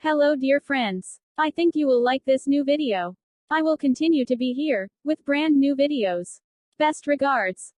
Hello dear friends. I think you will like this new video. I will continue to be here, with brand new videos. Best regards.